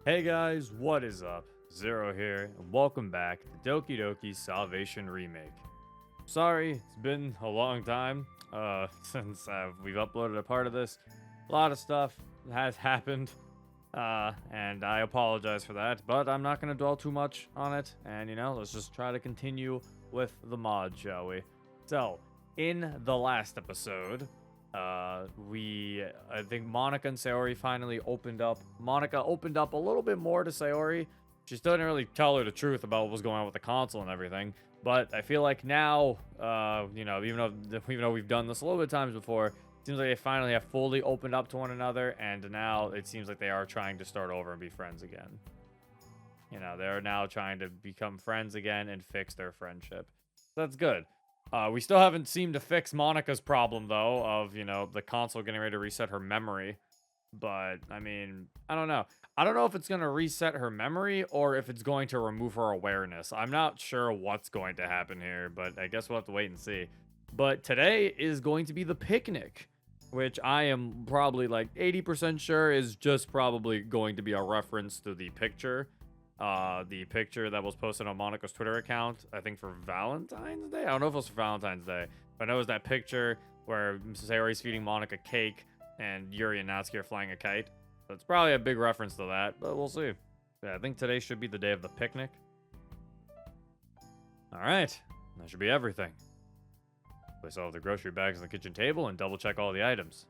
Hey guys, what is up? Zero here, and welcome back to Doki Doki Salvation Remake. Sorry, it's been a long time since we've uploaded a part of this. A lot of stuff has happened, and I apologize for that, but I'm not going to dwell too much on it, and let's just try to continue with the mod, shall we? So, in the last episode, I think Monica and Sayori finally opened up. Monica opened up a little bit more to Sayori. She still didn't really tell her the truth about what was going on with the console and everything. But I feel like now, even though we've done this a little bit of times before, it seems like they finally have fully opened up to one another, and now it seems like they are trying to start over and be friends again. They're now trying to become friends again and fix their friendship. That's good. We still haven't seemed to fix Monica's problem, though, of, the console getting ready to reset her memory. But, I mean, I don't know. I don't know if it's going to reset her memory or if it's going to remove her awareness. I'm not sure what's going to happen here, but I guess we'll have to wait and see. But today is going to be the picnic, which I am probably like 80% sure is just probably going to be a reference to the picture. The picture that was posted on Monica's Twitter account, I think for Valentine's Day? I don't know if it was for Valentine's Day, but I know it was that picture where Sayori's feeding Monica cake and Yuri and Natsuki are flying a kite. So it's probably a big reference to that, but we'll see. Yeah, I think today should be the day of the picnic. Alright, that should be everything. Place all of the grocery bags on the kitchen table and double check all the items.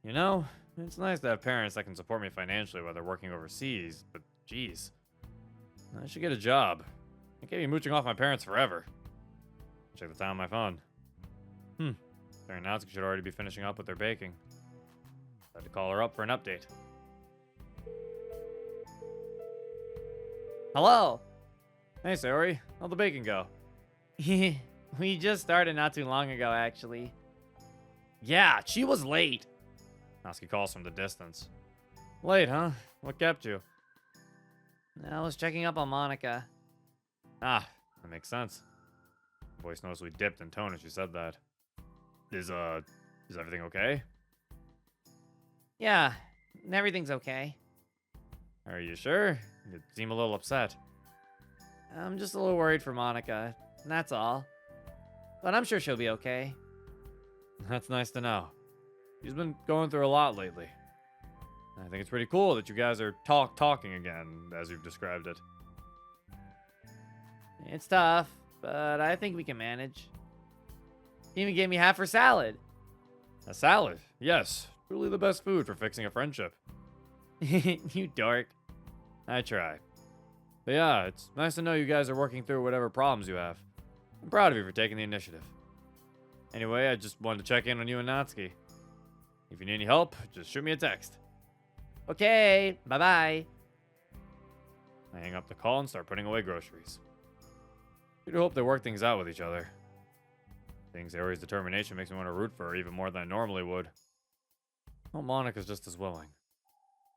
It's nice to have parents that can support me financially while they're working overseas, but geez. I should get a job. I can't be mooching off my parents forever. Check the time on my phone. Sarah Natsuki should already be finishing up with their baking. I had to call her up for an update. Hello. Hey, Sayori. How'd the baking go? We just started not too long ago, actually. Yeah, she was late. Natsuki calls from the distance. Late, huh? What kept you? I was checking up on Monica. Ah, that makes sense. The voice noticeably dipped in tone as she said that. Is everything okay? Yeah, everything's okay. Are you sure? You seem a little upset. I'm just a little worried for Monica, that's all. But I'm sure she'll be okay. That's nice to know. She's been going through a lot lately. I think it's pretty cool that you guys are talking again, as you've described it. It's tough, but I think we can manage. She even gave me half her salad. A salad? Yes. Truly the best food for fixing a friendship. You dork. I try. But yeah, it's nice to know you guys are working through whatever problems you have. I'm proud of you for taking the initiative. Anyway, I just wanted to check in on you and Natsuki. If you need any help, just shoot me a text. Okay, bye-bye. I hang up the call and start putting away groceries. I do hope they work things out with each other. Seeing Sayori's determination makes me want to root for her even more than I normally would. Well, Monica's just as willing.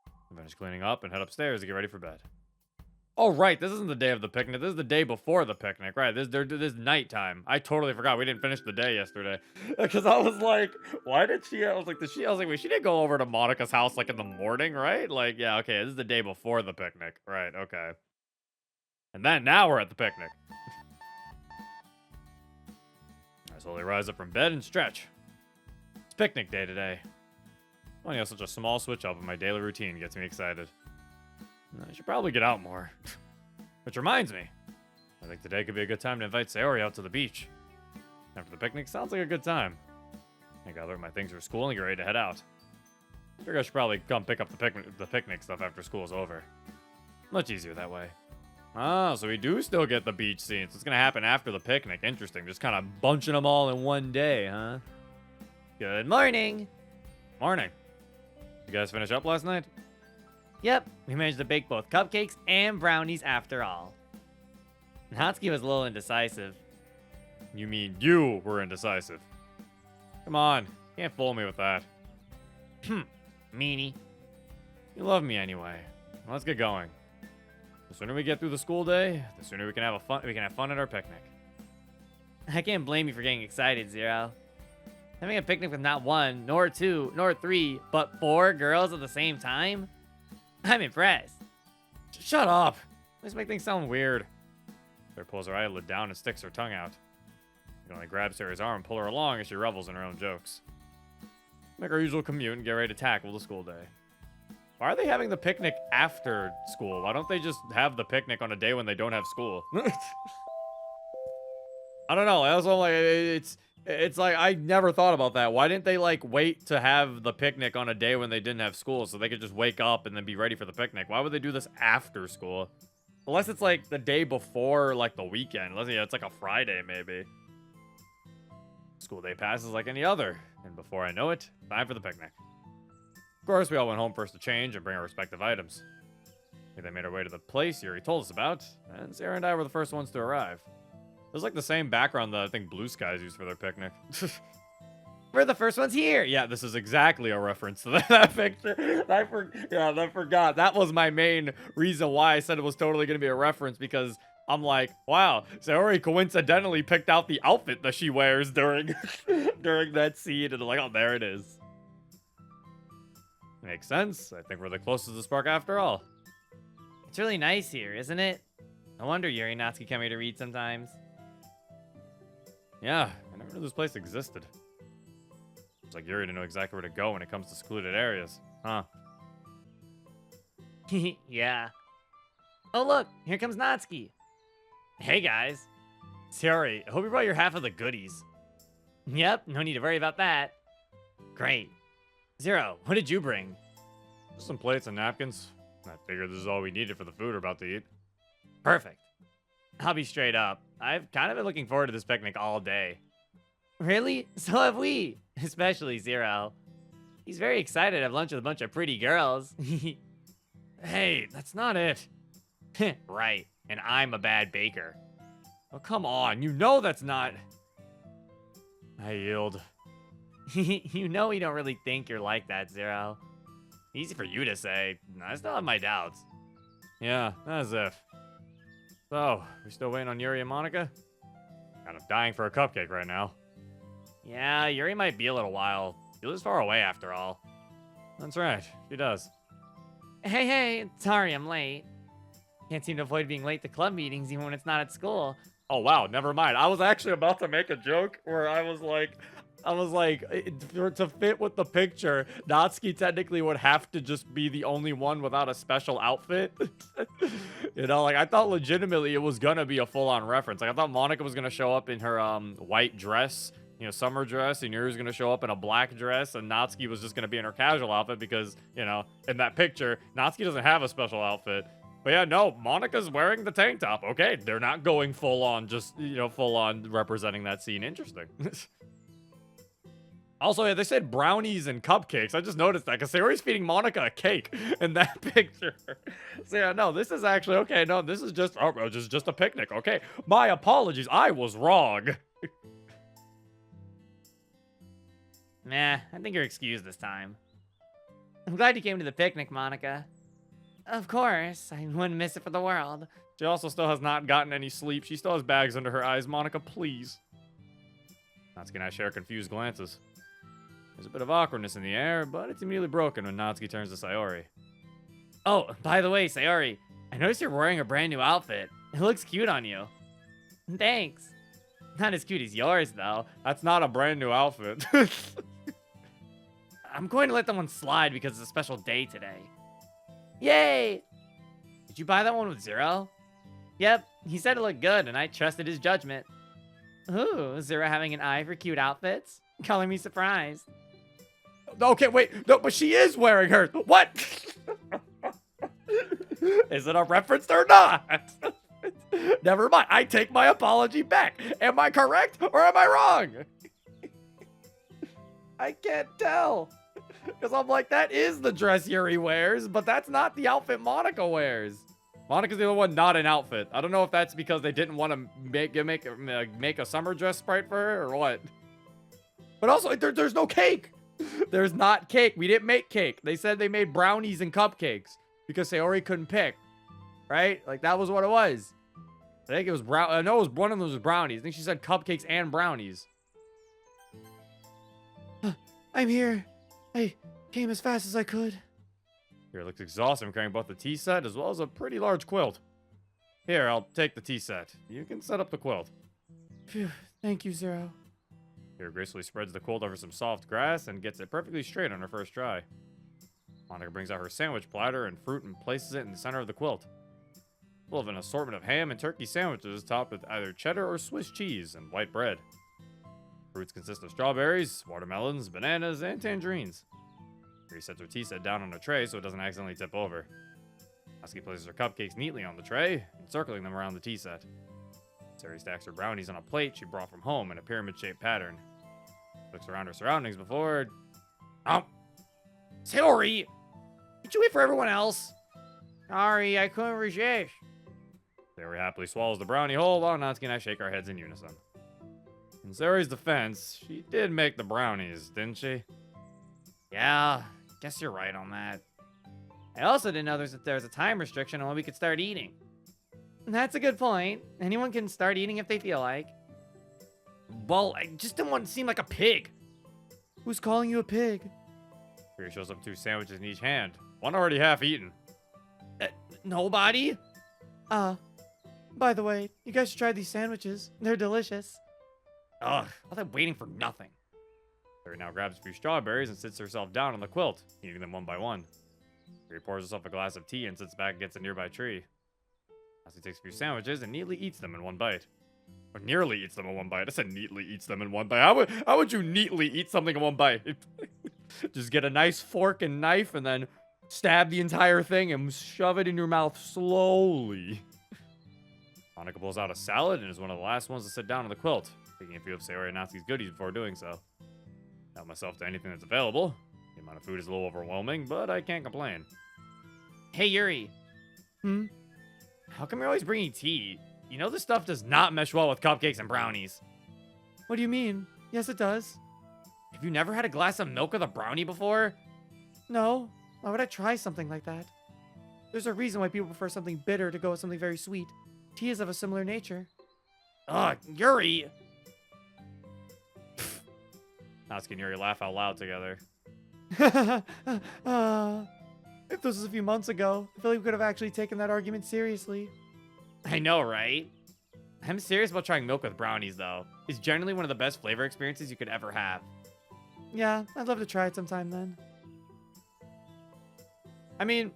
I finish cleaning up and head upstairs to get ready for bed. Oh, right, this isn't the day of the picnic. This is the day before the picnic, right? This is nighttime. I totally forgot we didn't finish the day yesterday. Because I was like, why did she? I was like, wait, she didn't go over to Monica's house like in the morning, right? Like, yeah, okay, this is the day before the picnic. Right, okay. And then now we're at the picnic. I slowly rise up from bed and stretch. It's picnic day today. Funny how such a small switch up in my daily routine gets me excited. I should probably get out more. Which reminds me, I think today could be a good time to invite Sayori out to the beach. After the picnic, sounds like a good time. I gather my things for school and get ready to head out. I figure I should probably come pick up the picnic stuff after school's over. Much easier that way. Ah, so we do still get the beach scene. So it's gonna happen after the picnic. Interesting. Just kind of bunching them all in one day, huh? Good morning. Morning. You guys finish up last night? Yep, we managed to bake both cupcakes and brownies after all. Natsuki was a little indecisive. You mean you were indecisive? Come on, can't fool me with that. Meanie. You love me anyway. Let's get going. The sooner we get through the school day, the sooner we can have fun at our picnic. I can't blame you for getting excited, Zero. Having a picnic with not one, nor two, nor three, but 4 girls at the same time? I'm impressed. Shut up. Let's make things sound weird. Sayori pulls her eyelid down and sticks her tongue out. He grabs Sayori's arm and pull her along as she revels in her own jokes. Make our usual commute and get ready to tackle the school day. Why are they having the picnic after school? Why don't they just have the picnic on a day when they don't have school? I don't know. I also like it's like I never thought about that. Why didn't they like wait to have the picnic on a day when they didn't have school so they could just wake up and then be ready for the picnic? Why would they do this after school? Unless it's like the day before like the weekend. Unless it's like a Friday maybe. School day passes like any other, and before I know it, time for the picnic. Of course, we all went home first to change and bring our respective items. They made our way to the place Yuri told us about, and Sarah and I were the first ones to arrive. It was like the same background that I think Blue Skies used for their picnic. We're the first ones here. Yeah, this is exactly a reference to that picture. I forgot. That was my main reason why I said it was totally going to be a reference, because I'm like, wow, Sayori coincidentally picked out the outfit that she wears during that scene, and I'm like, oh, there it is. Makes sense. I think we're the closest to Spark after all. It's really nice here, isn't it? No wonder Yuri and Natsuki come here to read sometimes. Yeah, I never knew this place existed. It's like Yuri to know exactly where to go when it comes to secluded areas, huh? Yeah. Oh, look, here comes Natsuki. Hey, guys. Sayori, I hope you brought your half of the goodies. Yep, no need to worry about that. Great. Zero, what did you bring? Just some plates and napkins. I figured this is all we needed for the food we're about to eat. Perfect. I'll be straight up. I've kind of been looking forward to this picnic all day. Really? So have we. Especially Zero. He's very excited to have lunch with a bunch of pretty girls. Hey, that's not it. Right, and I'm a bad baker. Oh, come on. You know that's not... I yield. You know we don't really think you're like that, Zero. Easy for you to say. I still have my doubts. Yeah, as if. So, we still waiting on Yuri and Monica? Kind of dying for a cupcake right now. Yeah, Yuri might be a little while. She lives far away after all. That's right, she does. Hey, sorry I'm late. Can't seem to avoid being late to club meetings even when it's not at school. Oh wow, never mind. I was actually about to make a joke where I was like, to fit with the picture, Natsuki technically would have to just be the only one without a special outfit. You know, like I thought legitimately it was gonna be a full-on reference. Like I thought Monica was gonna show up in her white dress, you know, summer dress, and Yuri was gonna show up in a black dress, and Natsuki was just gonna be in her casual outfit because, you know, in that picture, Natsuki doesn't have a special outfit. But yeah, no, Monica's wearing the tank top. Okay, they're not going full-on, just, you know, full-on representing that scene. Interesting. Also, yeah, they said brownies and cupcakes. I just noticed that because Sayori's feeding Monica a cake in that picture. So yeah, no, this is actually, okay, no, this is just a picnic. Okay, my apologies. I was wrong. Nah, I think you're excused this time. I'm glad you came to the picnic, Monica. Of course, I wouldn't miss it for the world. She also still has not gotten any sleep. She still has bags under her eyes. Monica, please. Natsuki and I share confused glances. There's a bit of awkwardness in the air, but it's immediately broken when Natsuki turns to Sayori. Oh, by the way, Sayori, I noticed you're wearing a brand new outfit. It looks cute on you. Thanks. Not as cute as yours, though. That's not a brand new outfit. I'm going to let that one slide because it's a special day today. Yay! Did you buy that one with Zero? Yep, he said it looked good, and I trusted his judgment. Ooh, Zero having an eye for cute outfits? Calling me surprised. Okay, wait. No, but she is wearing hers. What? Is it a reference or not? Never mind. I take my apology back. Am I correct or am I wrong? I can't tell. Because I'm like, that is the dress Yuri wears, but that's not the outfit Monica wears. Monica's the only one not an outfit. I don't know if that's because they didn't want to make a summer dress sprite for her or what. But also, there's no cake. There's not cake. We didn't make cake. They said they made brownies and cupcakes because Sayori couldn't pick. Right? Like, that was what it was. I think it was I know it was one of them was brownies. I think she said cupcakes and brownies. I'm here. I came as fast as I could. Yuri looks exhausted from carrying both the tea set as well as a pretty large quilt. Here, I'll take the tea set. You can set up the quilt. Phew, thank you, Zero. Yuri gracefully spreads the quilt over some soft grass and gets it perfectly straight on her first try. Monica brings out her sandwich platter and fruit and places it in the center of the quilt. Full of an assortment of ham and turkey sandwiches topped with either cheddar or Swiss cheese and white bread. Fruits consist of strawberries, watermelons, bananas, and tangerines. Yuri sets her tea set down on a tray so it doesn't accidentally tip over. Natsuki places her cupcakes neatly on the tray, encircling them around the tea set. Sayori stacks her brownies on a plate she brought from home in a pyramid-shaped pattern. Looks around her surroundings before... Sayori! Did you wait for everyone else? Sorry, I couldn't resist. Sayori happily swallows the brownie whole while Natsuki and I shake our heads in unison. In Sayori's defense, she did make the brownies, didn't she? Yeah, guess you're right on that. I also didn't know there's a time restriction on when we could start eating. That's a good point. Anyone can start eating if they feel like. Well, I just didn't want to seem like a pig. Who's calling you a pig? Yuri shows up 2 sandwiches in each hand. One already half eaten. Nobody? By the way, you guys should try these sandwiches. They're delicious. Ugh, all that waiting for nothing. Yuri now grabs a few strawberries and sits herself down on the quilt, eating them one by one. Yuri pours herself a glass of tea and sits back against a nearby tree. Natsuki takes a few sandwiches and neatly eats them in one bite. Or nearly eats them in one bite. I said neatly eats them in one bite. How would you neatly eat something in one bite? Just get a nice fork and knife and then stab the entire thing and shove it in your mouth slowly. Monica pulls out a salad and is one of the last ones to sit down on the quilt, taking a few of Sayori and Natsuki's goodies before doing so. Help myself to anything that's available. The amount of food is a little overwhelming, but I can't complain. Hey, Yuri. How come you're always bringing tea? You know this stuff does not mesh well with cupcakes and brownies. What do you mean? Yes, it does. Have you never had a glass of milk with a brownie before? No. Why would I try something like that? There's a reason why people prefer something bitter to go with something very sweet. Tea is of a similar nature. Ugh, Yuri! Natsuki and Yuri laugh out loud together. If this was a few months ago, I feel like we could have actually taken that argument seriously. I know, right? I'm serious about trying milk with brownies, though. It's generally one of the best flavor experiences you could ever have. Yeah, I'd love to try it sometime then. I mean,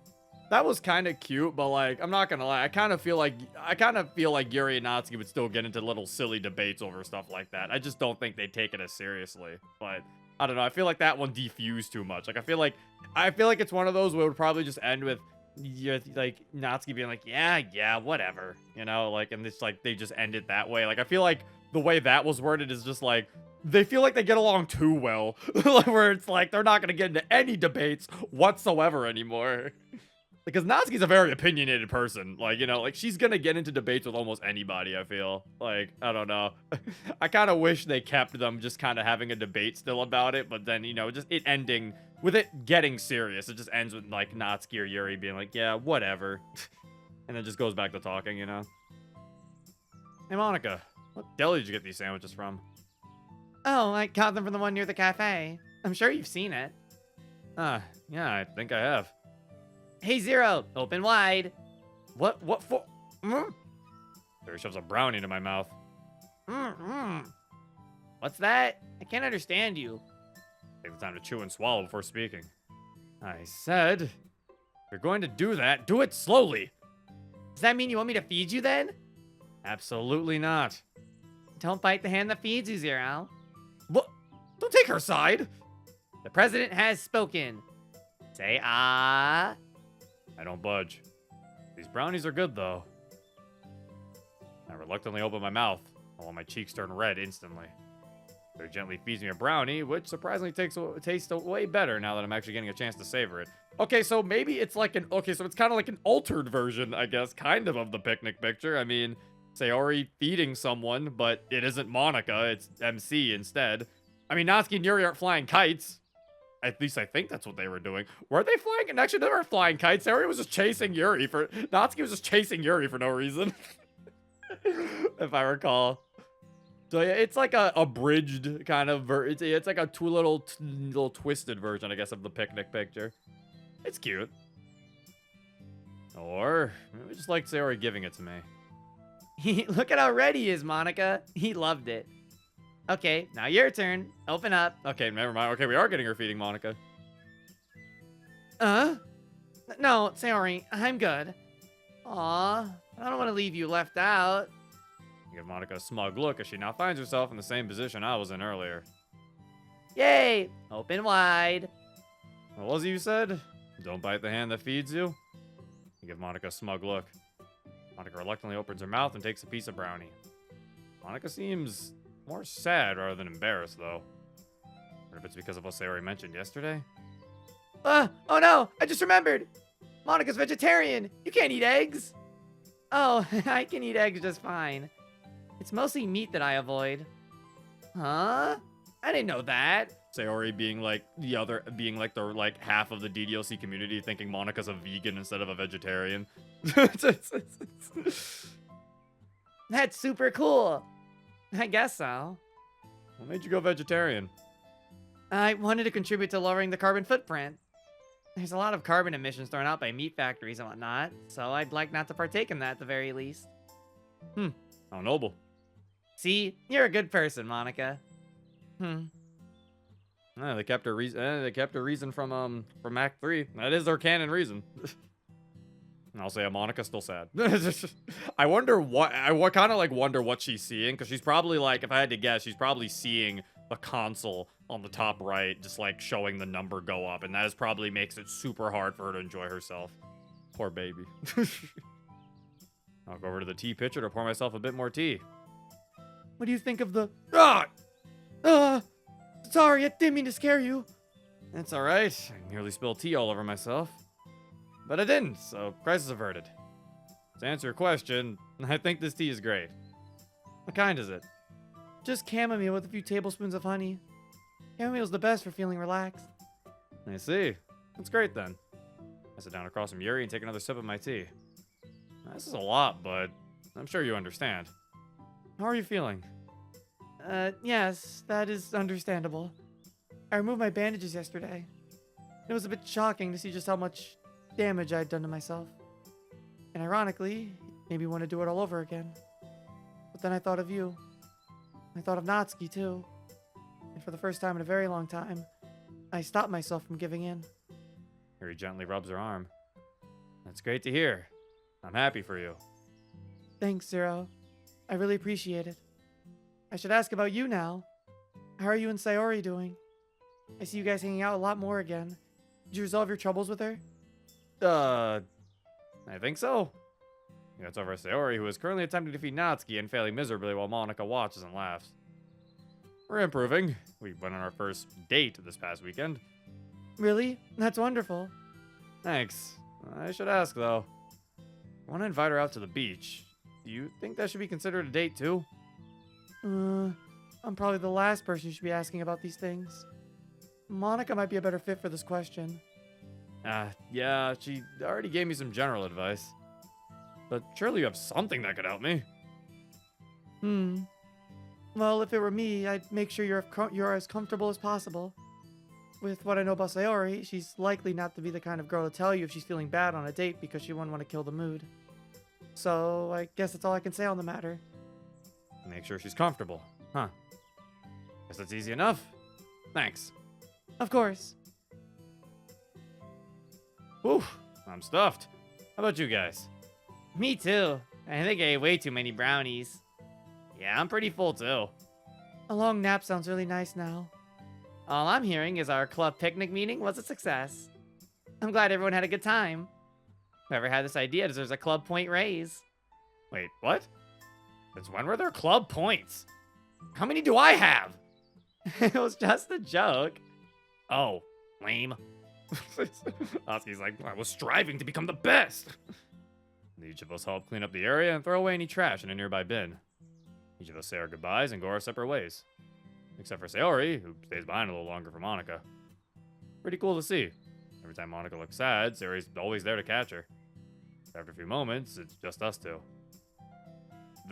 that was kind of cute, but like, I'm not gonna lie, I kind of feel like Yuri and Natsuki would still get into little silly debates over stuff like that. I just don't think they take it as seriously. But I don't know. I feel like that one defused too much. Like, I feel like it's one of those where it would probably just end with like Natsuki being like, yeah, whatever, you know, like, and it's like they just end it that way. Like, I feel like the way that was worded is just like they feel like they get along too well, where it's like they're not gonna get into any debates whatsoever anymore. Because Natsuki's a very opinionated person. Like, you know, like she's gonna get into debates with almost anybody, I feel. Like, I don't know. I kind of wish they kept them just kind of having a debate still about it, but then, you know, just it ending with it getting serious. It just ends with like Natsuki or Yuri being like, yeah, whatever. And then just goes back to talking, you know. Hey, Monica, what deli did you get these sandwiches from? Oh, I got them from the one near the cafe. I'm sure you've seen it. Yeah, I think I have. Hey, Zero, open wide. What for? There shoves a brownie into my mouth. What's that? I can't understand you. Take the time to chew and swallow before speaking. I said, if you're going to do that, do it slowly. Does that mean you want me to feed you then? Absolutely not. Don't bite the hand that feeds you, Zero. What? Don't take her side. The president has spoken. Say ah. I don't budge. These brownies are good, though. I reluctantly open my mouth, while my cheeks turn red instantly. Very gently feeds me a brownie, which surprisingly tastes way better now that I'm actually getting a chance to savor it. Okay, so maybe it's like so it's kind of like an altered version, I guess, kind of the picnic picture. I mean, Sayori feeding someone, but it isn't Monica, it's MC instead. I mean, Natsuki and Yuri aren't flying kites. At least I think that's what they were doing. Were they flying? And actually, they weren't flying kites. Sayori was just chasing Yuri Natsuki was just chasing Yuri for no reason. If I recall. So yeah, it's like a abridged kind of it's like a little twisted version, I guess, of the picnic picture. It's cute. Or maybe just like Sayori giving it to me. Look at how red he is, Monica. He loved it. Okay, now your turn. Open up. Okay, never mind. Okay, we are getting her feeding Monica. No, Sayori, I'm good. Aw, I don't want to leave you left out. Give Monica a smug look as she now finds herself in the same position I was in earlier. Yay! Open wide. What was it you said? Don't bite the hand that feeds you? You give Monica a smug look. Monica reluctantly opens her mouth and takes a piece of brownie. Monica seems more sad rather than embarrassed, though. I wonder if it's because of what Sayori mentioned yesterday. Oh no, I just remembered. Monica's vegetarian. You can't eat eggs. Oh, I can eat eggs just fine. It's mostly meat that I avoid. Huh? I didn't know that. Sayori being like the half of the DDLC community thinking Monica's a vegan instead of a vegetarian. That's super cool. I guess so. What made you go vegetarian? I wanted to contribute to lowering the carbon footprint. There's a lot of carbon emissions thrown out by meat factories and whatnot, so I'd like not to partake in that at the very least. How noble. See, you're a good person, Monica. They kept her reason. They kept her reason from Act 3. That is their canon reason. And I'll say Monica's still sad. I wonder what wonder what she's seeing, because she's probably like, if I had to guess, she's probably seeing the console on the top right, just like showing the number go up, and that is probably makes it super hard for her to enjoy herself. Poor baby. I'll go over to the tea pitcher to pour myself a bit more tea. What do you think of the... Sorry, I didn't mean to scare you. It's alright. I nearly spilled tea all over myself. But I didn't, so crisis averted. To answer your question, I think this tea is great. What kind is it? Just chamomile with a few tablespoons of honey. Chamomile's the best for feeling relaxed. I see. That's great then. I sit down across from Yuri and take another sip of my tea. Now, this is a lot, but I'm sure you understand. How are you feeling? Yes, that is understandable. I removed my bandages yesterday. It was a bit shocking to see just how much damage I'd done to myself. And ironically, it made me want to do it all over again. But then I thought of you. I thought of Natsuki too. And for the first time in a very long time, I stopped myself from giving in. Yuri gently rubs her arm. That's great to hear. I'm happy for you. Thanks, Zero. I really appreciate it. I should ask about you now. How are you and Sayori doing? I see you guys hanging out a lot more again. Did you resolve your troubles with her? I think so. That's over Sayori, who is currently attempting to defeat Natsuki and failing miserably while Monica watches and laughs. We're improving. We went on our first date this past weekend. Really? That's wonderful. Thanks. I should ask, though. I want to invite her out to the beach. Do you think that should be considered a date, too? I'm probably the last person you should be asking about these things. Monica might be a better fit for this question. Yeah, she already gave me some general advice. But surely you have something that could help me. Well, if it were me, I'd make sure you're as comfortable as possible. With what I know about Sayori, she's likely not to be the kind of girl to tell you if she's feeling bad on a date because she wouldn't want to kill the mood. So, I guess that's all I can say on the matter. Make sure she's comfortable. Huh. Guess that's easy enough. Thanks. Of course. Whew, I'm stuffed. How about you guys? Me too. I think I ate way too many brownies. Yeah, I'm pretty full too. A long nap sounds really nice now. All I'm hearing is our club picnic meeting was a success. I'm glad everyone had a good time. Whoever had this idea deserves a club point raise. Wait, what? Since when were there club points? How many do I have? It was just a joke. Oh, lame. Atsuki's like, I was striving to become the best. Each of us help clean up the area and throw away any trash in a nearby bin. Each of us say our goodbyes and go our separate ways. Except for Sayori, who stays behind a little longer for Monica. Pretty cool to see. Every time Monica looks sad, Sayori's always there to catch her. After a few moments, it's just us two.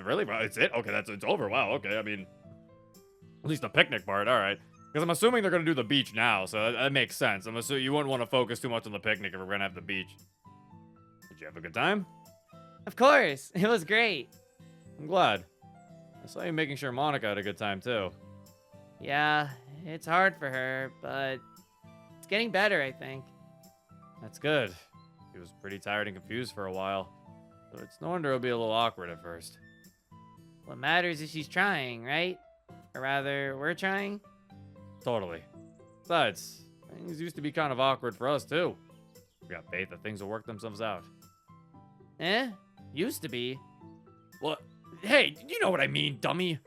Really? It's it? Okay, it's over. Wow, okay, I mean, at least the picnic part, alright. Because I'm assuming they're going to do the beach now, so that makes sense. I'm assuming you wouldn't want to focus too much on the picnic if we're going to have the beach. Did you have a good time? Of course, it was great. I'm glad. I saw you making sure Monica had a good time, too. Yeah, it's hard for her, but it's getting better, I think. That's good. She was pretty tired and confused for a while. So it's no wonder it'll be a little awkward at first. What matters is she's trying, right? Or rather, we're trying? Totally. Besides, things used to be kind of awkward for us, too. We got faith that things will work themselves out. Eh? Used to be. What? Hey, you know what I mean, dummy.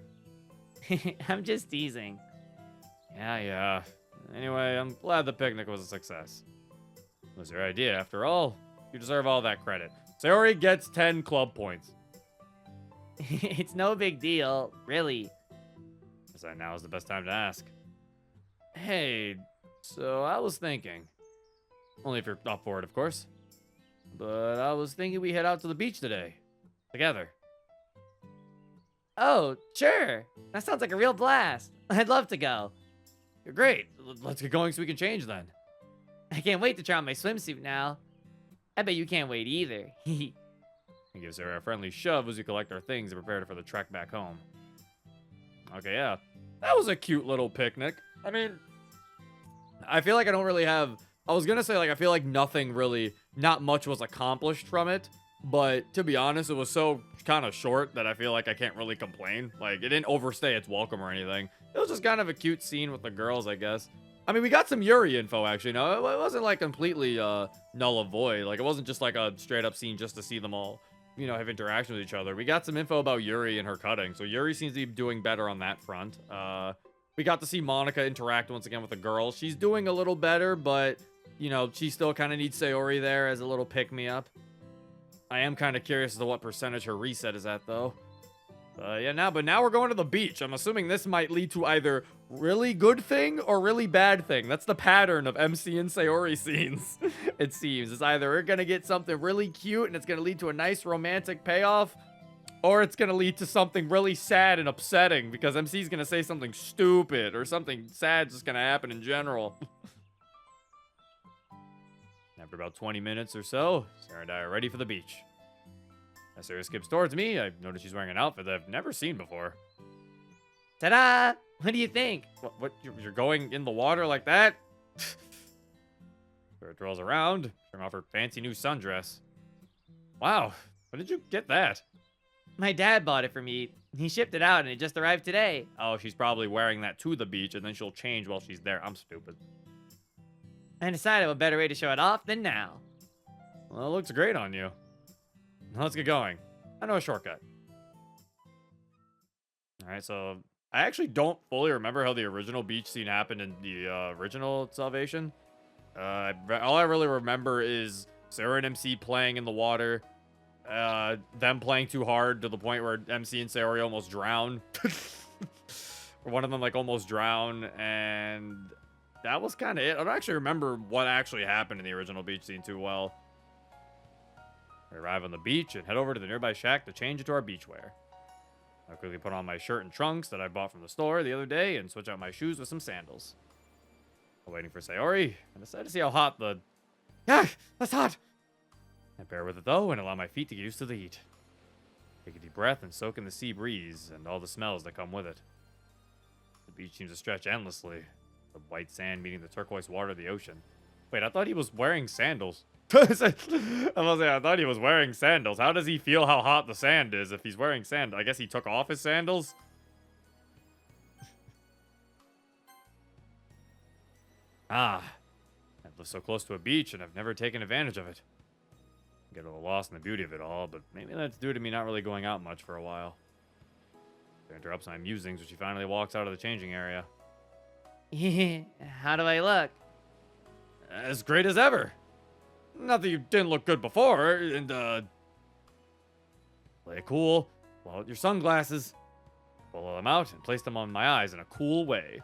I'm just teasing. Yeah. Anyway, I'm glad the picnic was a success. It was your idea, after all. You deserve all that credit. Sayori gets 10 club points. It's no big deal, really. So now is the best time to ask. Hey, so I was thinking. Only if you're up for it, of course. But I was thinking we head out to the beach today. Together. Oh, sure. That sounds like a real blast. I'd love to go. You're great. Let's get going so we can change then. I can't wait to try on my swimsuit now. I bet you can't wait either. He gives her a friendly shove as we collect our things and prepare for the trek back home. Okay, yeah. That was a cute little picnic. I mean, I feel like I don't really have... I was gonna say, like, I feel like not much was accomplished from it. But, to be honest, it was so kind of short that I feel like I can't really complain. Like, it didn't overstay its welcome or anything. It was just kind of a cute scene with the girls, I guess. I mean, we got some Yuri info, actually. No, it wasn't, like, completely null and void. Like, it wasn't just, like, a straight-up scene just to see them all, you know, have interaction with each other. We got some info about Yuri and her cutting. So, Yuri seems to be doing better on that front. We got to see Monica interact once again with the girls. She's doing a little better, but, you know, she still kind of needs Sayori there as a little pick-me-up. I am kind of curious as to what percentage her reset is at, though. But now we're going to the beach. I'm assuming this might lead to either really good thing or really bad thing. That's the pattern of MC and Sayori scenes, it seems. It's either we're going to get something really cute and it's going to lead to a nice romantic payoff, or it's going to lead to something really sad and upsetting because MC's going to say something stupid or something sad's just going to happen in general. After about 20 minutes or so, Sarah and I are ready for the beach. As Sarah skips towards me, I notice she's wearing an outfit that I've never seen before. Ta-da! What do you think? What you're going in the water like that? Sarah twirls around, showing off her fancy new sundress. Wow, when did you get that? My dad bought it for me. He shipped it out and it just arrived today. Oh, she's probably wearing that to the beach and then she'll change while she's there. I'm stupid. I decided what better way to show it off than now. Well, it looks great on you. Now let's get going. I know a shortcut. Alright, so I actually don't fully remember how the original beach scene happened in the original Salvation. All I really remember is Sarah and MC playing in the water. Them playing too hard to the point where MC and Sayori almost drown. Or one of them like almost drown, and that was kind of it. I don't actually remember what actually happened in the original beach scene too well. We arrive on the beach and head over to the nearby shack to change into our beachwear. I quickly put on my shirt and trunks that I bought from the store the other day and switch out my shoes with some sandals. While waiting for Sayori, I decided to see how hot the... Yeah, that's hot! I bear with it though and allow my feet to get used to the heat. Take a deep breath and soak in the sea breeze and all the smells that come with it. The beach seems to stretch endlessly. The white sand meeting the turquoise water of the ocean. Wait, I thought he was wearing sandals. I thought he was wearing sandals. How does he feel how hot the sand is if he's wearing sand? I guess he took off his sandals? I've lived so close to a beach and I've never taken advantage of it. I get a little lost in the beauty of it all, but maybe that's due to me not really going out much for a while. She interrupts my musings when she finally walks out of the changing area. How do I look? As great as ever. Not that you didn't look good before, and, play it cool. Pull out your sunglasses. Pull them out and place them on my eyes in a cool way.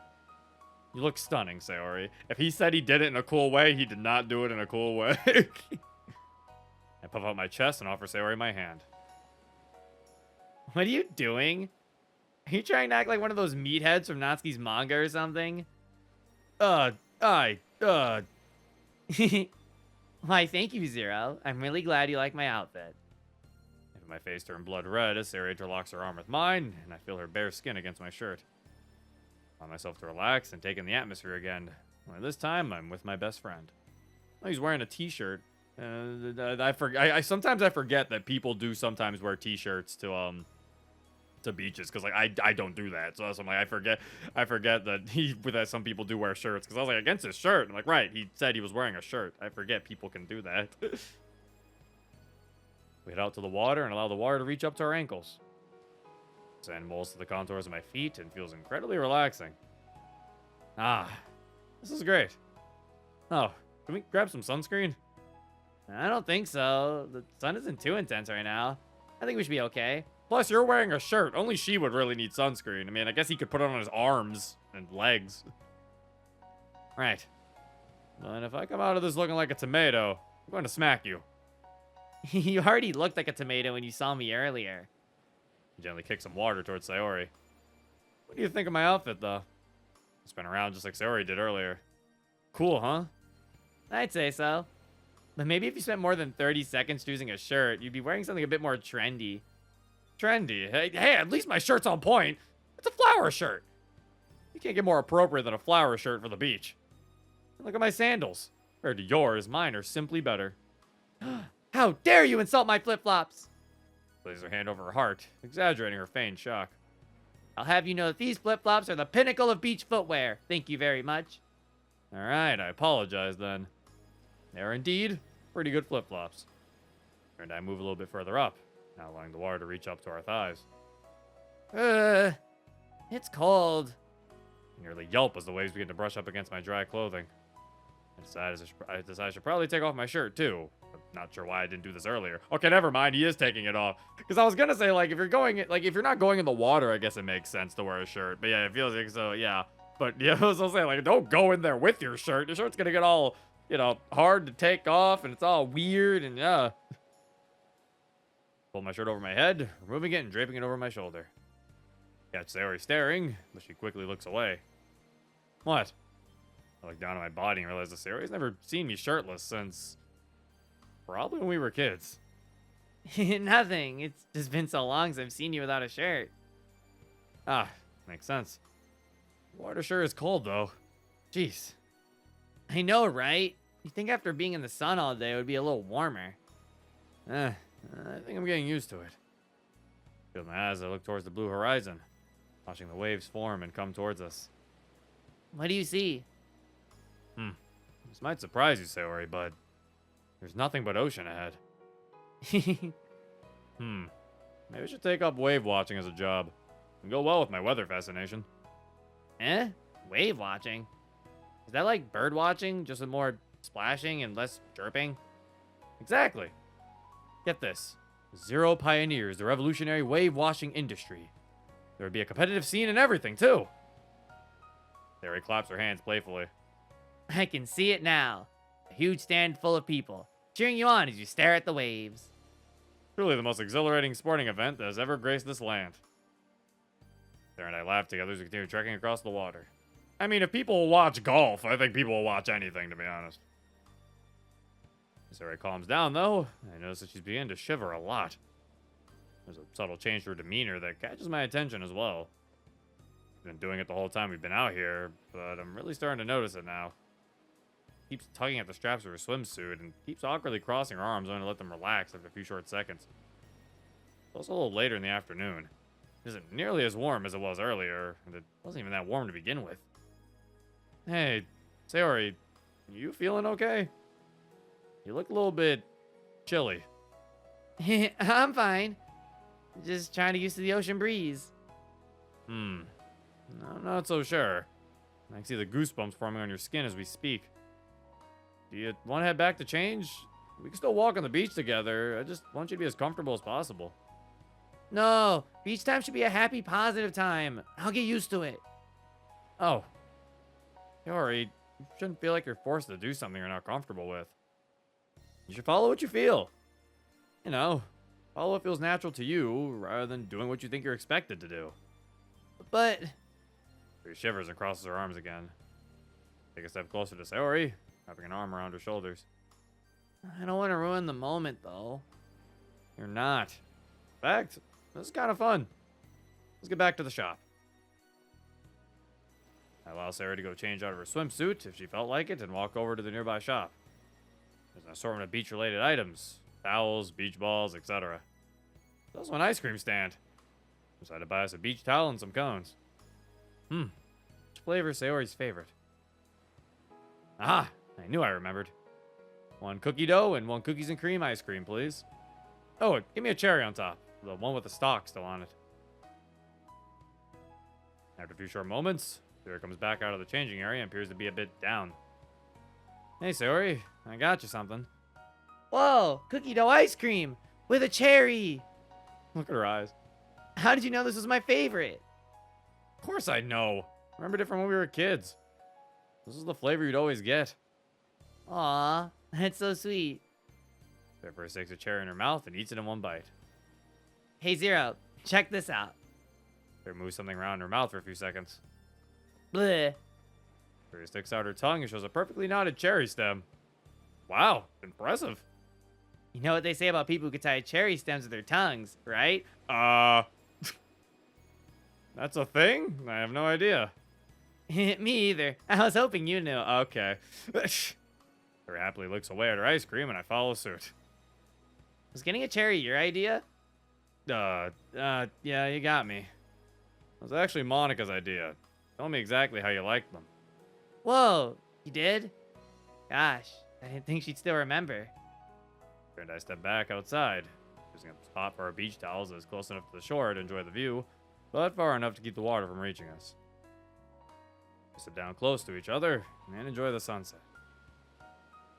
You look stunning, Sayori. If he said he did it in a cool way, he did not do it in a cool way. I puff out my chest and offer Sayori my hand. What are you doing? Are you trying to act like one of those meatheads from Natsuki's manga or something? Why, thank you, Zero. I'm really glad you like my outfit. My face turned blood red as Sayori interlocks her arm with mine, and I feel her bare skin against my shirt. I allow myself to relax and take in the atmosphere again. Only this time, I'm with my best friend. Oh, he's wearing a t-shirt. I sometimes I forget that people do sometimes wear t-shirts to beaches, because like I don't do that. So I'm like I forget that some people do wear shirts, because I was like against his shirt. I'm like, right, he said he was wearing a shirt. I forget people can do that. We head out to the water and allow the water to reach up to our ankles. Sand molds to the contours of my feet and feels incredibly relaxing. Ah, this is great. Oh, can we grab some sunscreen? I don't think so. The sun isn't too intense right now. I think we should be okay. Plus, you're wearing a shirt. Only she would really need sunscreen. I mean, I guess he could put it on his arms and legs. Right. But if I come out of this looking like a tomato, I'm going to smack you. You already looked like a tomato when you saw me earlier. He gently kicks some water towards Sayori. What do you think of my outfit, though? I spin around just like Sayori did earlier. Cool, huh? I'd say so. But maybe if you spent more than 30 seconds choosing a shirt, you'd be wearing something a bit more trendy. Trendy? Hey, at least my shirt's on point. It's a flower shirt. You can't get more appropriate than a flower shirt for the beach. And look at my sandals. Compared to yours, mine are simply better. How dare you insult my flip-flops? Places her hand over her heart, exaggerating her feigned shock. I'll have you know that these flip-flops are the pinnacle of beach footwear. Thank you very much. Alright, I apologize then. They are indeed pretty good flip-flops. And I move a little bit further up, now allowing the water to reach up to our thighs. It's cold. I nearly yelp as the waves begin to brush up against my dry clothing. I decide I should probably take off my shirt too. I'm not sure why I didn't do this earlier. Okay, never mind. He is taking it off. Because I was gonna say, like, if you're not going in the water, I guess it makes sense to wear a shirt. But yeah, it feels like so. Yeah. But yeah, I was also saying, like, don't go in there with your shirt. Your shirt's gonna get all, hard to take off, and it's all weird, and yeah. Pull my shirt over my head, removing it and draping it over my shoulder. Catch Sayori staring, but she quickly looks away. What? I look down at my body and realize that Sayori's never seen me shirtless since probably when we were kids. Nothing. It's just been so long since I've seen you without a shirt. Ah, makes sense. Water sure is cold, though. Jeez. I know, right? You think after being in the sun all day it would be a little warmer. I think I'm getting used to it. Feel my eyes as I look towards the blue horizon, watching the waves form and come towards us. What do you see? This might surprise you, Sayori, but there's nothing but ocean ahead. Maybe I should take up wave watching as a job. It'd go well with my weather fascination. Wave watching? Is that like bird watching, just with more splashing and less chirping? Exactly. Get this. Zero pioneers the revolutionary wave washing industry. There would be a competitive scene and everything, too. Sayori claps her hands playfully. I can see it now. A huge stand full of people, cheering you on as you stare at the waves. Truly the most exhilarating sporting event that has ever graced this land. Sarah and I laugh together as we continue trekking across the water. I mean, if people will watch golf, I think people will watch anything, to be honest. As Sarah calms down, though, I notice that she's beginning to shiver a lot. There's a subtle change to her demeanor that catches my attention as well. She's been doing it the whole time we've been out here, but I'm really starting to notice it now. Keeps tugging at the straps of her swimsuit and keeps awkwardly crossing her arms only to let them relax after a few short seconds. It's also a little later in the afternoon. It isn't nearly as warm as it was earlier, and it wasn't even that warm to begin with. Hey, Sayori, you feeling okay? You look a little bit chilly. I'm fine. Just trying to get used to the ocean breeze. I'm not so sure. I can see the goosebumps forming on your skin as we speak. Do you want to head back to change? We can still walk on the beach together. I just want you to be as comfortable as possible. No, beach time should be a happy, positive time. I'll get used to it. Oh. Sayori, you shouldn't feel like you're forced to do something you're not comfortable with. You should follow what you feel. Follow what feels natural to you, rather than doing what you think you're expected to do. But... She shivers and crosses her arms again. Take a step closer to Sayori, wrapping an arm around her shoulders. I don't want to ruin the moment, though. You're not. In fact, this is kind of fun. Let's get back to the shop. I allow Sarah to go change out of her swimsuit if she felt like it and walk over to the nearby shop. There's an assortment of beach-related items. Towels, beach balls, etc. There's also an ice cream stand. Decided to buy us a beach towel and some cones. Which flavor is Sayori's favorite? Ah, I knew I remembered. 1 cookie dough and 1 cookies and cream ice cream, please. Oh, give me a cherry on top. The one with the stalk still on it. After a few short moments, Sarah comes back out of the changing area and appears to be a bit down. Hey, Sayori, I got you something. Whoa, cookie dough ice cream with a cherry. Look at her eyes. How did you know this was my favorite? Of course I know. Remembered it from when we were kids. This is the flavor you'd always get. Aw, that's so sweet. Sarah sticks a cherry in her mouth and eats it in one bite. Hey, Zero, check this out. Sarah moves something around in her mouth for a few seconds. Bleh. Sarah sticks out her tongue and shows a perfectly knotted cherry stem. Wow, impressive. You know what they say about people who can tie cherry stems with their tongues, right? That's a thing? I have no idea. Me either. I was hoping you knew. Okay. Sarah happily looks away at her ice cream and I follow suit. Was getting a cherry your idea? Yeah, you got me. It was actually Monica's idea. Tell me exactly how you liked them. Whoa, you did? Gosh, I didn't think she'd still remember. And I step back outside, using a spot for our beach towels that is close enough to the shore to enjoy the view, but far enough to keep the water from reaching us. We sit down close to each other and enjoy the sunset.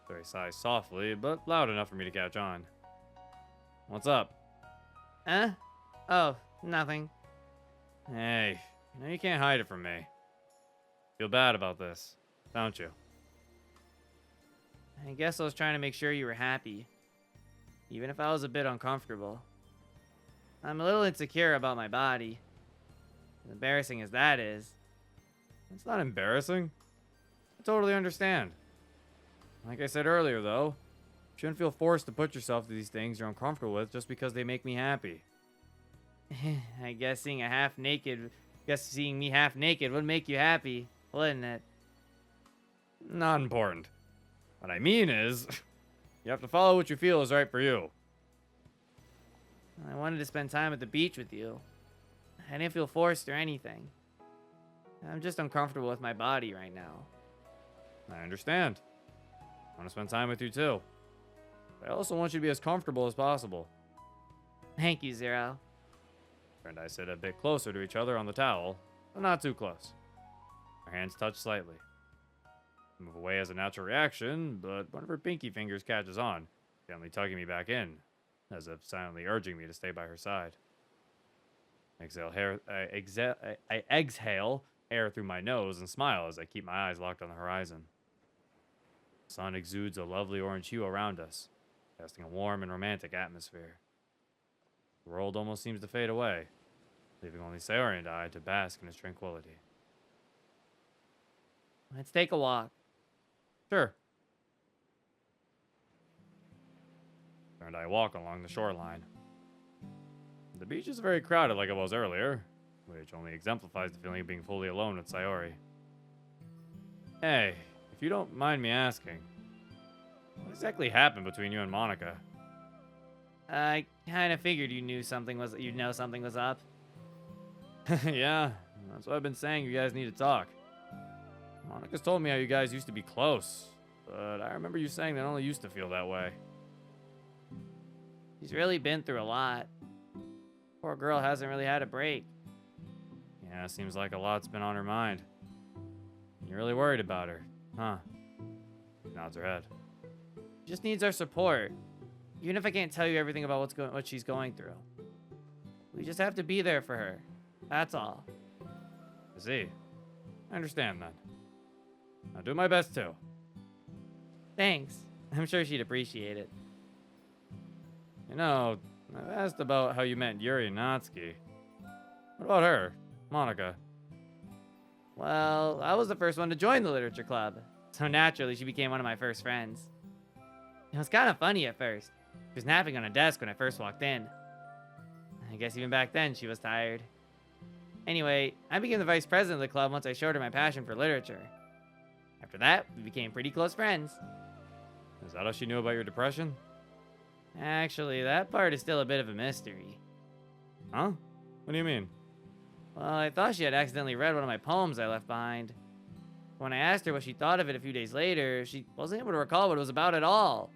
Very sighs softly, but loud enough for me to catch on. What's up? Huh? Oh, nothing. Hey, you know you can't hide it from me. Feel bad about this, don't you? I guess I was trying to make sure you were happy. Even if I was a bit uncomfortable. I'm a little insecure about my body. As embarrassing as that is. It's not embarrassing. I totally understand. Like I said earlier, though, you shouldn't feel forced to put yourself through these things you're uncomfortable with just because they make me happy. I guess seeing me half naked would make you happy, wouldn't it? Not important. What I mean is, you have to follow what you feel is right for you. I wanted to spend time at the beach with you. I didn't feel forced or anything. I'm just uncomfortable with my body right now. I understand. I want to spend time with you too. But I also want you to be as comfortable as possible. Thank you, Zero. Her and I sit a bit closer to each other on the towel, but not too close. Our hands touch slightly. I move away as a natural reaction, but one of her pinky fingers catches on, gently tugging me back in, as if silently urging me to stay by her side. I exhale air through my nose and smile as I keep my eyes locked on the horizon. The sun exudes a lovely orange hue around us, casting a warm and romantic atmosphere. The world almost seems to fade away, leaving only Sayori and I to bask in its tranquility. Let's take a walk. Sure. Her and I walk along the shoreline. The beach is very crowded like it was earlier, which only exemplifies the feeling of being fully alone with Sayori. Hey, if you don't mind me asking, what exactly happened between you and Monica? I kind of figured you'd know something was up. Yeah, that's what I've been saying. You guys need to talk. Monica's told me how you guys used to be close, but I remember you saying that only used to feel that way. She's really been through a lot. Poor girl hasn't really had a break. Yeah, seems like a lot's been on her mind. You're really worried about her, huh? She nods her head. She just needs our support. Even if I can't tell you everything about what she's going through. We just have to be there for her. That's all. I see. I understand then. I'll do my best too. Thanks. I'm sure she'd appreciate it. You know, I've asked about how you met Yuri and Natsuki. What about her, Monica? Well, I was the first one to join the literature club, so naturally she became one of my first friends. It was kind of funny at first. She was napping on a desk when I first walked in. I guess even back then she was tired. Anyway, I became the vice president of the club once I showed her my passion for literature. After that, we became pretty close friends. Is that how she knew about your depression? Actually, that part is still a bit of a mystery. Huh? What do you mean? Well, I thought she had accidentally read one of my poems I left behind. When I asked her what she thought of it a few days later, she wasn't able to recall what it was about at all.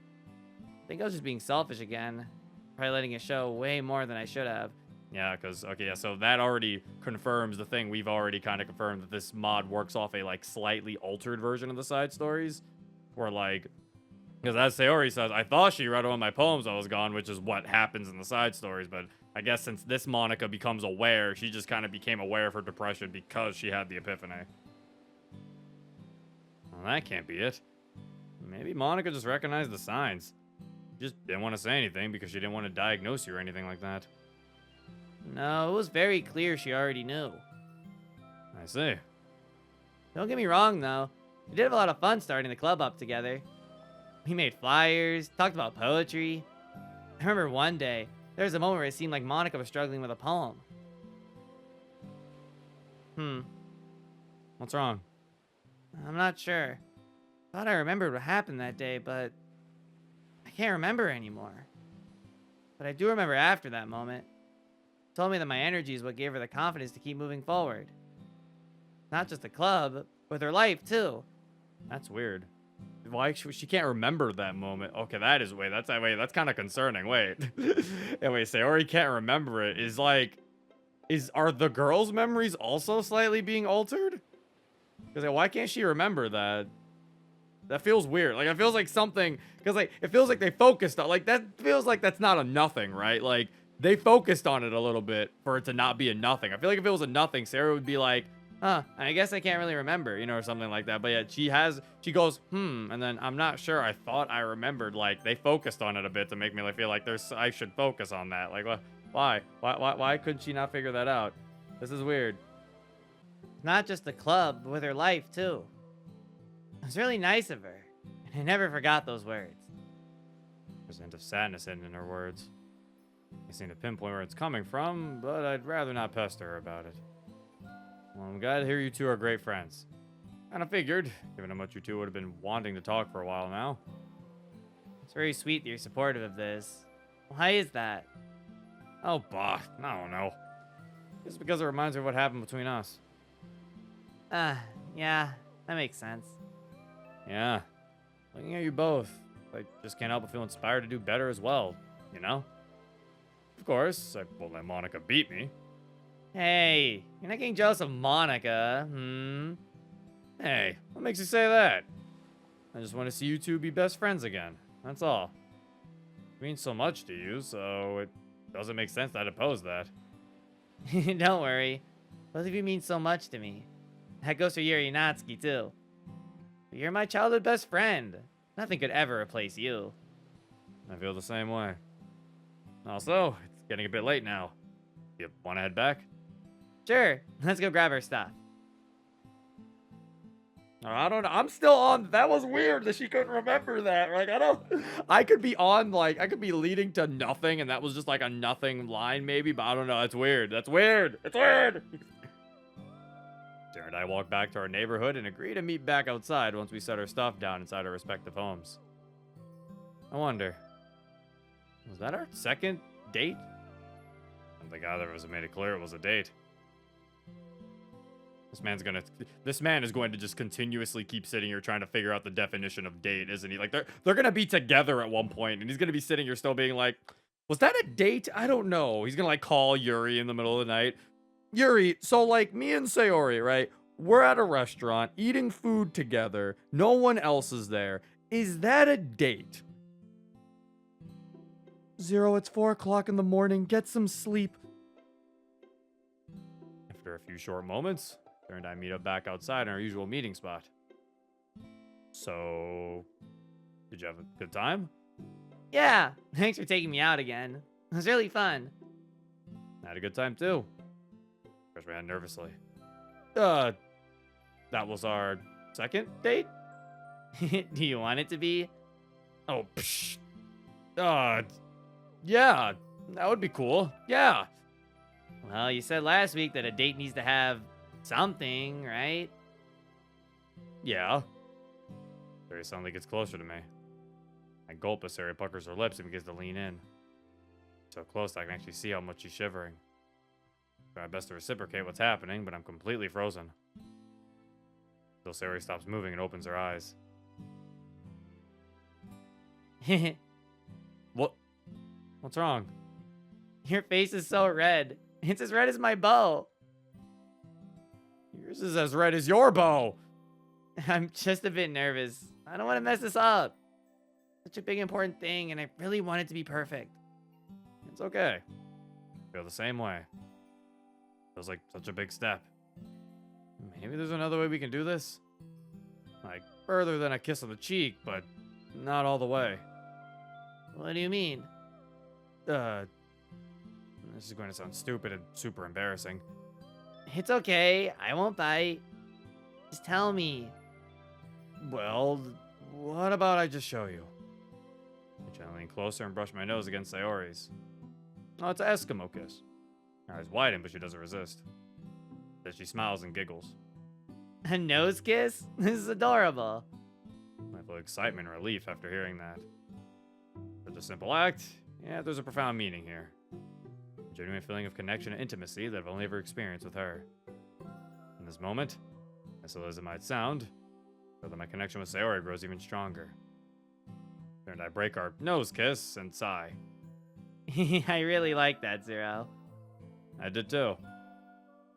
I think I was just being selfish again. Probably letting it show way more than I should have. Yeah, because, okay, yeah, so that already confirms the thing we've already kind of confirmed, that this mod works off a, like, slightly altered version of the side stories. Where, like, because as Sayori says, I thought she read one of my poems I was gone, which is what happens in the side stories, but I guess since this Monica becomes aware, she just kind of became aware of her depression because she had the epiphany. Well, that can't be it. Maybe Monica just recognized the signs. She just didn't want to say anything because she didn't want to diagnose you or anything like that. No, it was very clear she already knew. I see. Don't get me wrong, though. We did have a lot of fun starting the club up together. We made flyers, talked about poetry. I remember one day, there was a moment where it seemed like Monica was struggling with a poem. What's wrong? I'm not sure. Thought I remembered what happened that day, but I can't remember anymore. But I do remember after that moment. Told me that my energy is what gave her the confidence to keep moving forward. Not just the club, with her life too. That's weird. Why she can't remember that moment? Okay, that is that's kind of concerning. Wait, wait, Sayori can't remember it. Are the girls' memories also slightly being altered? Because why can't she remember that? That feels weird. Like, it feels like something, because like it feels like they focused on, like, that feels like that's not a nothing, right? Like, they focused on it a little bit for it to not be a nothing. I feel like if it was a nothing, Sarah would be like, I guess I can't really remember, you know, or something like that. But yeah, she goes, and then I'm not sure. I thought I remembered. Like, they focused on it a bit to make me feel like I should focus on that. Like, why? Why couldn't she not figure that out? This is weird. Not just the club, but with her life too. It was really nice of her, and I never forgot those words. There's a hint of sadness in her words. I seem to pinpoint where it's coming from, but I'd rather not pester her about it. Well, I'm glad to hear you two are great friends. Kinda figured, given how much you two would have been wanting to talk for a while now. It's very sweet that you're supportive of this. Why is that? Oh, bah, I don't know. Just because it reminds me of what happened between us. Yeah, that makes sense. Yeah. Looking at you both, I just can't help but feel inspired to do better as well, you know? Of course, I won't let Monica beat me. Hey, you're not getting jealous of Monica, Hey, what makes you say that? I just want to see you two be best friends again. That's all. It means so much to you, so it doesn't make sense that I'd oppose that. Don't worry. Both of you mean so much to me. That goes for Yuri Natsuki, too. But you're my childhood best friend. Nothing could ever replace you. I feel the same way. Also, it's getting a bit late now. You want to head back? Sure, let's go grab our stuff. I don't know. I'm still on. That was weird that she couldn't remember that. Like, I could be on, like, I could be leading to nothing, and that was just like a nothing line, maybe, but I don't know. It's weird. That's weird. It's weird. Sarah and I walk back to our neighborhood and agree to meet back outside once we set our stuff down inside our respective homes. I wonder, was that our second date? I don't think either of us made it clear it was a date. This man is going to just continuously keep sitting here trying to figure out the definition of date, isn't he? Like, they're gonna be together at one point, and he's gonna be sitting here still being like, was that a date? I don't know. He's gonna like call Yuri in the middle of the night. Yuri, so like me and Sayori, right? We're at a restaurant eating food together. No one else is there. Is that a date? Zero, it's 4 o'clock in the morning. Get some sleep. After a few short moments, Sarah and I meet up back outside in our usual meeting spot. So, did you have a good time? Yeah, thanks for taking me out again. It was really fun. I had a good time too. Chris ran nervously. That was our second date? Do you want it to be? Oh, psh. Yeah, that would be cool. Yeah. Well, you said last week that a date needs to have something, right? Yeah. Sayori suddenly gets closer to me. I gulp as Sayori puckers her lips and begins to lean in. So close I can actually see how much she's shivering. Try my best to reciprocate what's happening, but I'm completely frozen. Until Sayori stops moving and opens her eyes. What? What's wrong? Your face is so red. It's as red as my bow. Yours is as red as your bow. I'm just a bit nervous. I don't want to mess this up. Such a big important thing, and I really want it to be perfect. It's okay. I feel the same way. Feels like such a big step. Maybe there's another way we can do this? Like, further than a kiss on the cheek, but not all the way. What do you mean? This is going to sound stupid and super embarrassing. It's okay. I won't bite. Just tell me. Well, what about I just show you? I gently lean closer and brush my nose against Sayori's. Oh, it's an Eskimo kiss. Her eyes widen, but she doesn't resist. Then she smiles and giggles. A nose kiss? This is adorable. I feel excitement and relief after hearing that. Such a simple act, yeah, there's a profound meaning here. A genuine feeling of connection and intimacy that I've only ever experienced with her. In this moment, as silly as it might sound, I feel that my connection with Sayori grows even stronger. And I break our nose kiss and sigh. I really like that, Zero. I did too.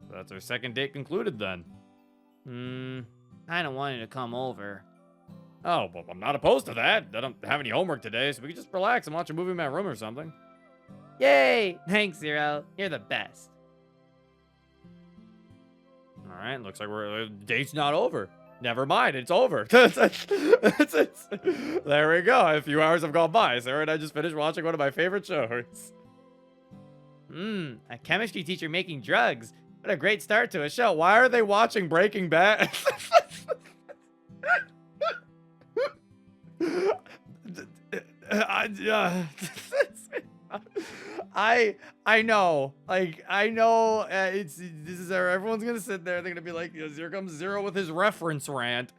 So that's our second date concluded then. I don't want you to come over. Oh, well, I'm not opposed to that. I don't have any homework today, so we can just relax and watch a movie in my room or something. Yay! Thanks, Zero. You're the best. All right, looks like the date's not over. Never mind, it's over. There we go. A few hours have gone by. Sarah and I just finished watching one of my favorite shows. A chemistry teacher making drugs. What a great start to a show. Why are they watching Breaking Bad? I know, like, I know, everyone's gonna sit there, they're gonna be like, here comes Zero with his reference rant,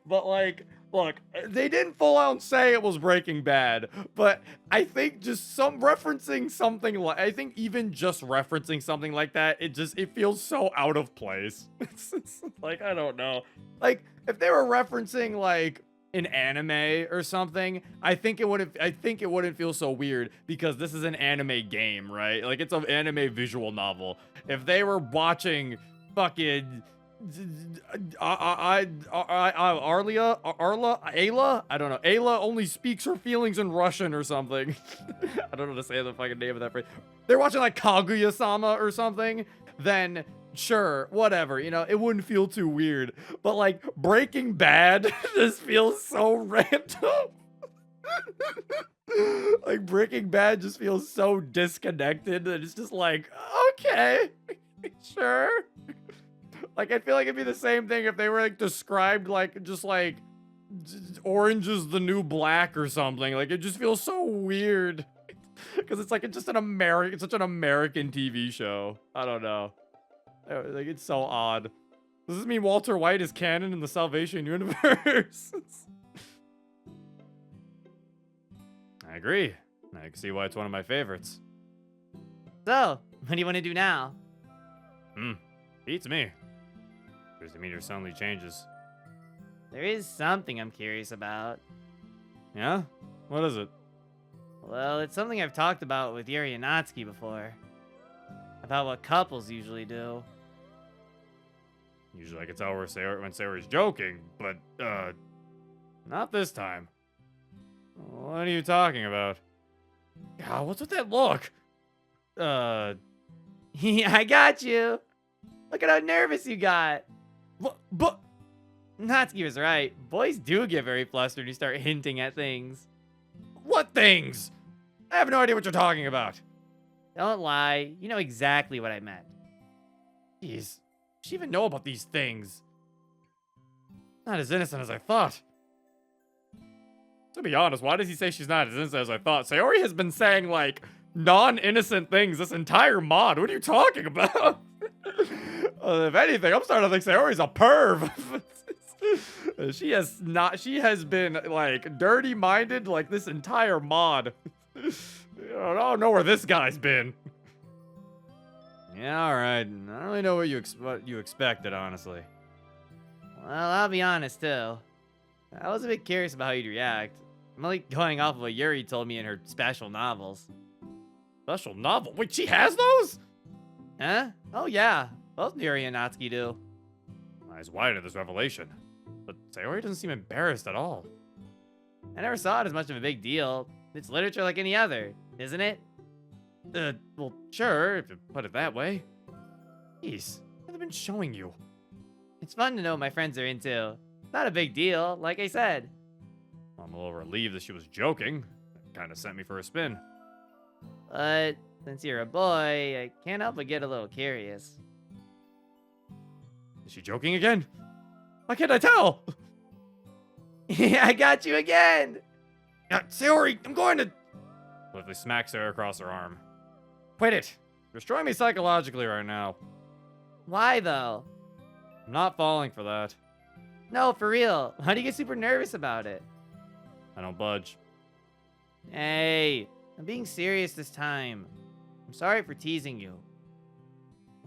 but like, look, they didn't full out say it was Breaking Bad, but I think just referencing something like, I think even just referencing something like that, it feels so out of place. It's like, I don't know, like, if they were referencing, like, an anime or something, I think it wouldn't feel so weird because this is an anime game, right? Like, it's an anime visual novel. If they were watching fucking Ayla, I don't know. Ayla only speaks her feelings in Russian or something. I don't know how to say the fucking name of that phrase. They're watching like Kaguya-sama or something, then sure, whatever, you know, it wouldn't feel too weird. But like Breaking Bad just feels so random. Like Breaking Bad just feels so disconnected that it's just like, okay, sure. Like, I feel like it'd be the same thing if they were like described like just like orange is the new black or something. Like, it just feels so weird because it's like it's such an American TV show. I don't know. Like, it's so odd. Does this mean Walter White is canon in the Salvation universe? I agree. I can see why it's one of my favorites. So, what do you want to do now? Beats me. Because the meter suddenly changes. There is something I'm curious about. Yeah? What is it? Well, it's something I've talked about with Yuri and Natsuki before. About what couples usually do. Usually I can tell when Sayori's joking, but, not this time. What are you talking about? God, what's with that look? I got you. Look at how nervous you got. But Natsuki was right. Boys do get very flustered when you start hinting at things. What things? I have no idea what you're talking about. Don't lie. You know exactly what I meant. Jeez. Does she even know about these things? Not as innocent as I thought. To be honest, why does he say she's not as innocent as I thought? Sayori has been saying, like, non-innocent things this entire mod. What are you talking about? If anything, I'm starting to think Sayori's a perv. She has been, like, dirty-minded, like, this entire mod. I don't know where this guy's been. Yeah, alright. I don't really know what you expected, honestly. Well, I'll be honest, too. I was a bit curious about how you'd react. I'm only going off of what Yuri told me in her special novels. Special novel? Wait, she has those? Huh? Oh, yeah. Both Yuri and Natsuki do. Eyes wide at this revelation. But Sayori doesn't seem embarrassed at all. I never saw it as much of a big deal. It's literature like any other, isn't it? Well, sure, if you put it that way. Jeez, what have I been showing you? It's fun to know what my friends are into. Not a big deal, like I said. I'm a little relieved that she was joking. It kind of sent me for a spin. But since you're a boy, I can't help but get a little curious. Is she joking again? Why can't I tell? I got you again! Sayori, I'm going to... Swiftly smacks her across her arm. Quit it! You're destroying me psychologically right now. Why, though? I'm not falling for that. No, for real. Why do you get super nervous about it? I don't budge. Hey, I'm being serious this time. I'm sorry for teasing you.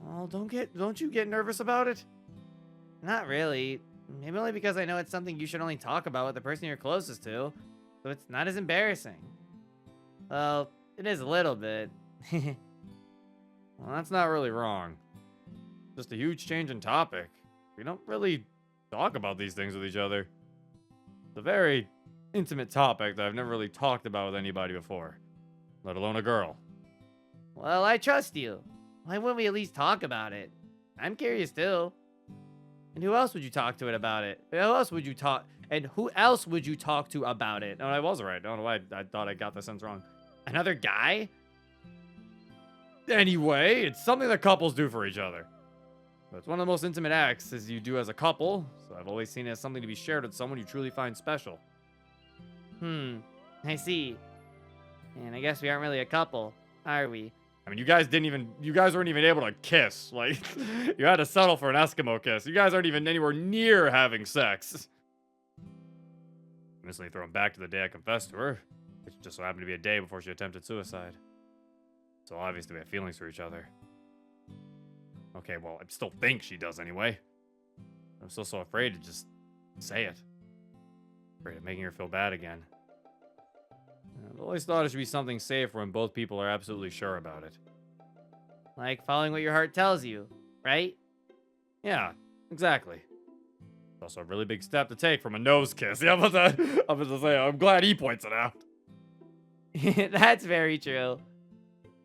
Oh, don't you get nervous about it? Not really. Maybe only because I know it's something you should only talk about with the person you're closest to, so it's not as embarrassing. Well, it is a little bit. Well, that's not really wrong. Just a huge change in topic. We don't really talk about these things with each other. It's a very intimate topic that I've never really talked about with anybody before, let alone a girl. Well, I trust you. Why wouldn't we at least talk about it? I'm curious too. And who else would you talk to about it? Who else would you talk to about it? No, I was right. I don't know why I thought I got the sentence wrong. Another guy? Anyway, it's something that couples do for each other. It's one of the most intimate acts as you do as a couple, so I've always seen it as something to be shared with someone you truly find special. I see. And I guess we aren't really a couple, are we? I mean, you guys weren't even able to kiss. Like, you had to settle for an Eskimo kiss. You guys aren't even anywhere near having sex. I'm instantly thrown back to the day I confessed to her, which just so happened to be a day before she attempted suicide. So obviously we have feelings for each other. Okay, well, I still think she does anyway. I'm still so afraid to just say it. Afraid of making her feel bad again. I've always thought it should be something safe when both people are absolutely sure about it. Like following what your heart tells you, right? Yeah, exactly. It's also a really big step to take from a nose kiss. Yeah, I'm about to say, I'm glad he points it out. That's very true.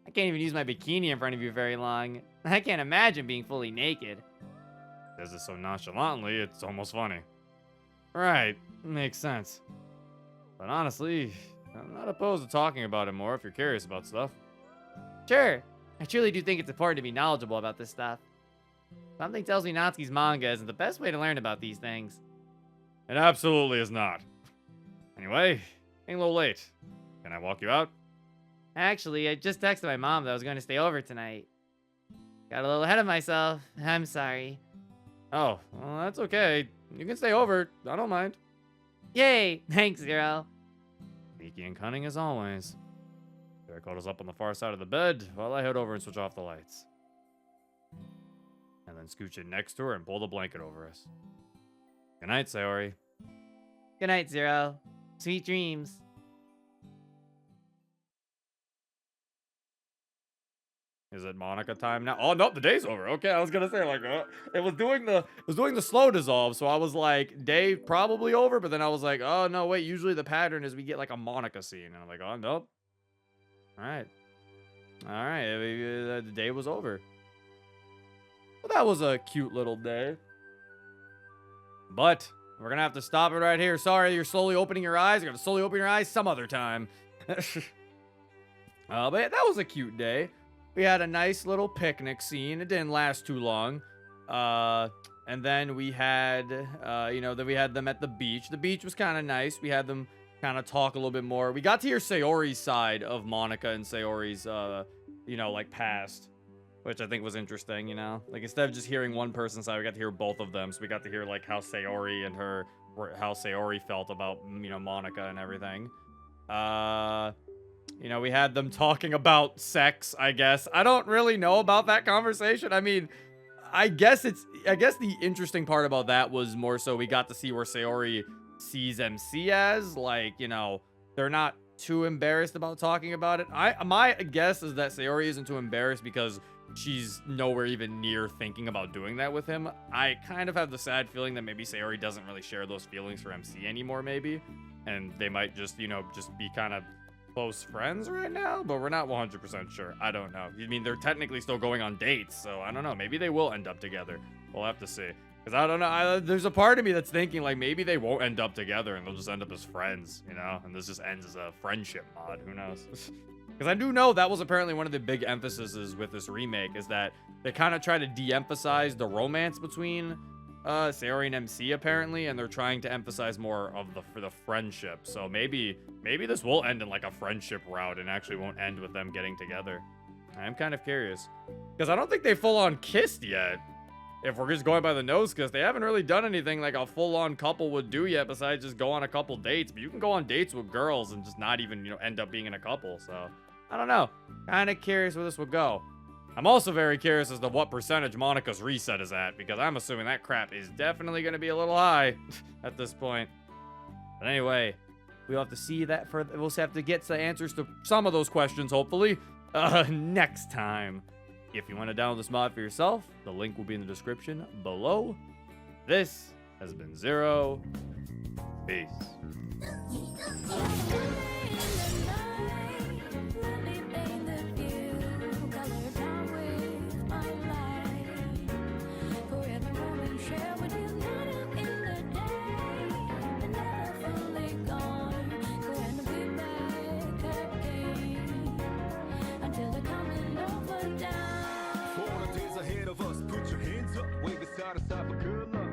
I can't even use my bikini in front of you very long. I can't imagine being fully naked. Says it so nonchalantly, it's almost funny. Right, makes sense. But honestly, I'm not opposed to talking about it more if you're curious about stuff. Sure, I truly do think it's important to be knowledgeable about this stuff. Something tells me Natsuki's manga isn't the best way to learn about these things. It absolutely is not. Anyway, getting a little late. Can I walk you out? Actually, I just texted my mom that I was going to stay over tonight. Got a little ahead of myself. I'm sorry. Oh, well, that's okay. You can stay over. I don't mind. Yay! Thanks, Zero. Sneaky and cunning as always. Sarah cuddles up on the far side of the bed while I head over and switch off the lights. And then scooch in next to her and pull the blanket over us. Good night, Sayori. Good night, Zero. Sweet dreams. Is it Monica time now? Oh no, the day's over. Okay, I was gonna say like it was doing the slow dissolve, so I was like day probably over, but then I was like, oh no, wait, usually the pattern is we get like a Monica scene, and I'm like, oh nope. All right, the day was over. Well, that was a cute little day, but we're gonna have to stop it right here. Sorry, you're slowly opening your eyes. You're gonna slowly open your eyes some other time. But yeah, that was a cute day. We had a nice little picnic scene. It didn't last too long. And then we had, then we had them at the beach. The beach was kind of nice. We had them kind of talk a little bit more. We got to hear Sayori's side of Monica and Sayori's, you know, like past, which I think was interesting, you know? Like, instead of just hearing one person's side, we got to hear both of them. So we got to hear, like, how Sayori and how Sayori felt about, you know, Monica and everything. You know, we had them talking about sex, I guess. I don't really know about that conversation. I mean, I guess the interesting part about that was more so we got to see where Sayori sees MC as, like, you know, they're not too embarrassed about talking about it. My guess is that Sayori isn't too embarrassed because she's nowhere even near thinking about doing that with him. I kind of have the sad feeling that maybe Sayori doesn't really share those feelings for MC anymore, maybe. And they might just, you know, just be kind of close friends right now, but we're not 100% sure. I don't know. I mean, they're technically still going on dates, so I don't know. Maybe they will end up together. We'll have to see. Because I don't know. There's a part of me that's thinking, like, maybe they won't end up together and they'll just end up as friends, you know? And this just ends as a friendship mod. Who knows? Because I do know that was apparently one of the big emphases with this remake, is that they kind of try to de-emphasize the romance between Sayori and MC, apparently, and they're trying to emphasize more of the friendship. So maybe this will end in like a friendship route and actually won't end with them getting together. I'm kind of curious, because I don't think they full-on kissed yet, if we're just going by the nose, because they haven't really done anything like a full-on couple would do yet besides just go on a couple dates. But you can go on dates with girls and just not even, you know, end up being in a couple. So I don't know, kind of curious where this will go. I'm also very curious as to what percentage Monica's reset is at, because I'm assuming that crap is definitely going to be a little high at this point. But anyway, we'll have to see that we'll have to get the answers to some of those questions, hopefully, next time. If you want to download this mod for yourself, the link will be in the description below. This has been Zero. Peace. Put your hands up, wave it side to side for good luck.